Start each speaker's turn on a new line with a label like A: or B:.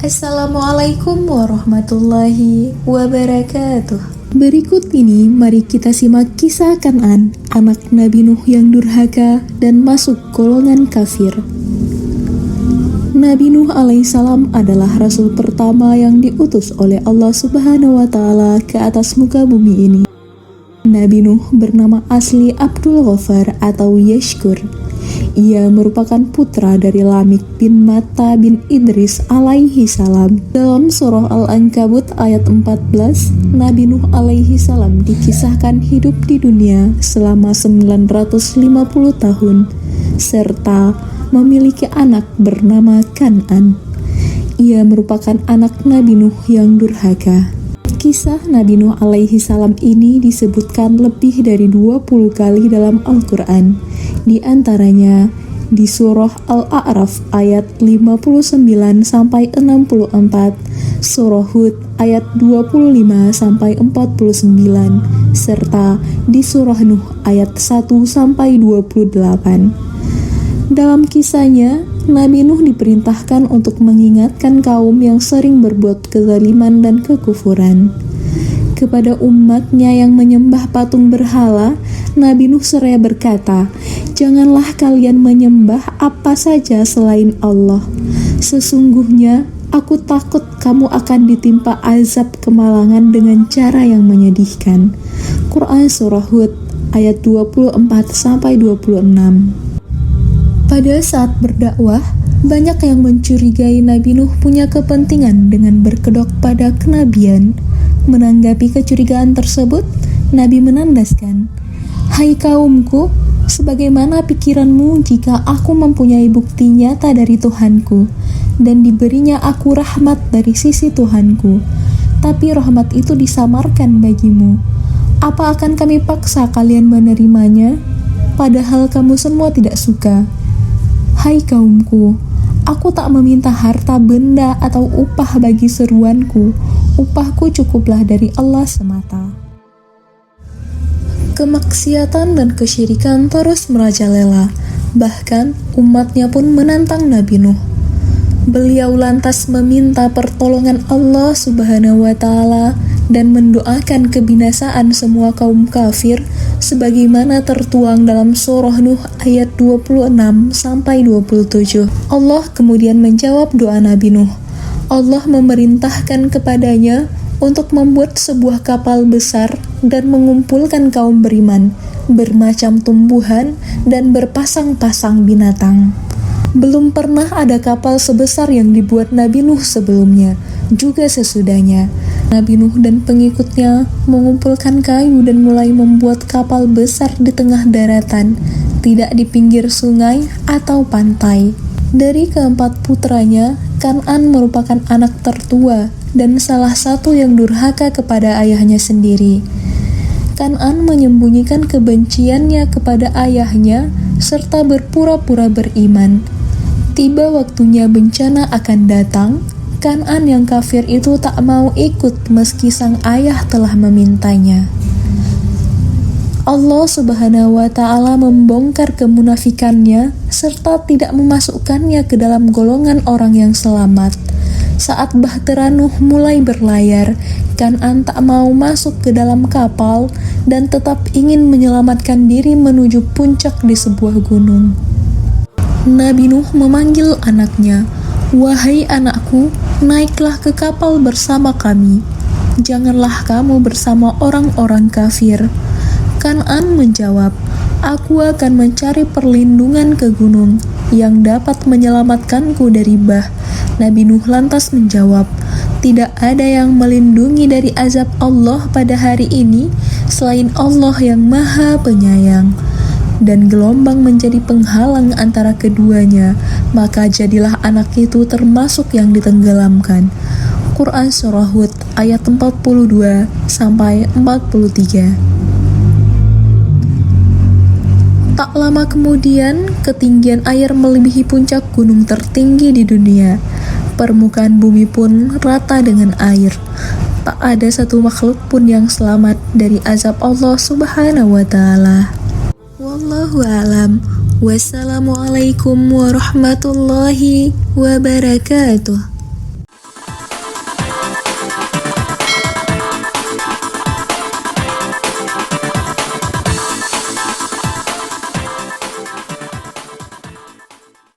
A: Assalamualaikum warahmatullahi wabarakatuh. Berikut ini mari kita simak kisah Kan'an, anak Nabi Nuh yang durhaka dan masuk golongan kafir. Nabi Nuh alaihissalam adalah rasul pertama yang diutus oleh Allah Subhanahu wa Ta'ala ke atas muka bumi ini. Nabi Nuh bernama asli Abdul Ghaffar atau Yashkur. Ia merupakan putra dari Lamik bin Matta bin Idris alaihi salam. Dalam surah Al-Ankabut ayat 14, Nabi Nuh alaihi salam dikisahkan hidup di dunia selama 950 tahun serta memiliki anak bernama Kan'an. Ia merupakan anak Nabi Nuh yang durhaka. Kisah Nabi Nuh alaihi salam ini disebutkan lebih dari 20 kali dalam Al-Quran. Di antaranya di surah Al-A'raf ayat 59-64, surah Hud ayat 25-49, serta di surah Nuh ayat 1-28. Dalam kisahnya, Nabi Nuh diperintahkan untuk mengingatkan kaum yang sering berbuat kezaliman dan kekufuran. Kepada umatnya yang menyembah patung berhala, Nabi Nuh seraya berkata, "Janganlah kalian menyembah apa saja selain Allah. Sesungguhnya aku takut kamu akan ditimpa azab kemalangan dengan cara yang menyedihkan." Quran Surah Hud ayat 24-26. Pada saat berdakwah, banyak yang mencurigai Nabi Nuh punya kepentingan dengan berkedok pada kenabian. Menanggapi kecurigaan tersebut, Nabi menandaskan, "Hai kaumku, sebagaimana pikiranmu jika aku mempunyai bukti nyata dari Tuhanku dan diberinya aku rahmat dari sisi Tuhanku, tapi rahmat itu disamarkan bagimu. Apa akan kami paksa kalian menerimanya, padahal kamu semua tidak suka? Hai kaumku, aku tak meminta harta benda atau upah bagi seruanku. Upahku cukuplah dari Allah semata." Kemaksiatan dan kesyirikan terus merajalela. Bahkan umatnya pun menantang Nabi Nuh. Beliau lantas meminta pertolongan Allah Subhanahu wa Ta'ala dan mendoakan kebinasaan semua kaum kafir sebagaimana tertuang dalam surah Nuh ayat 26-27. Allah kemudian menjawab doa Nabi Nuh. Allah memerintahkan kepadanya untuk membuat sebuah kapal besar dan mengumpulkan kaum beriman, bermacam tumbuhan, dan berpasang-pasang binatang. Belum pernah ada kapal sebesar yang dibuat Nabi Nuh sebelumnya, juga sesudahnya. Nabi Nuh dan pengikutnya mengumpulkan kayu dan mulai membuat kapal besar di tengah daratan, tidak di pinggir sungai atau pantai. Dari keempat putranya, Kan'an merupakan anak tertua dan salah satu yang durhaka kepada ayahnya sendiri. Kan'an menyembunyikan kebenciannya kepada ayahnya serta berpura-pura beriman. Tiba waktunya bencana akan datang, Kan'an yang kafir itu tak mau ikut meski sang ayah telah memintanya. Allah Subhanahu wa Ta'ala membongkar kemunafikannya serta tidak memasukkannya ke dalam golongan orang yang selamat. Saat bahtera Nuh mulai berlayar, Kan'an tak mau masuk ke dalam kapal dan tetap ingin menyelamatkan diri menuju puncak di sebuah gunung. Nabi Nuh memanggil anaknya, "Wahai anakku, naiklah ke kapal bersama kami. Janganlah kamu bersama orang-orang kafir." Kan'an menjawab, "Aku akan mencari perlindungan ke gunung yang dapat menyelamatkanku dari bah." Nabi Nuh lantas menjawab, "Tidak ada yang melindungi dari azab Allah pada hari ini selain Allah yang Maha Penyayang." Dan gelombang menjadi penghalang antara keduanya, maka jadilah anak itu termasuk yang ditenggelamkan. Quran Surah Hud ayat 42-43. Tak lama kemudian, ketinggian air melebihi puncak gunung tertinggi di dunia. Permukaan bumi pun rata dengan air. Tak ada satu makhluk pun yang selamat dari azab Allah Subhanahu wa Ta'ala. Wallahu a'lam. Wassalamualaikum warahmatullahi wabarakatuh.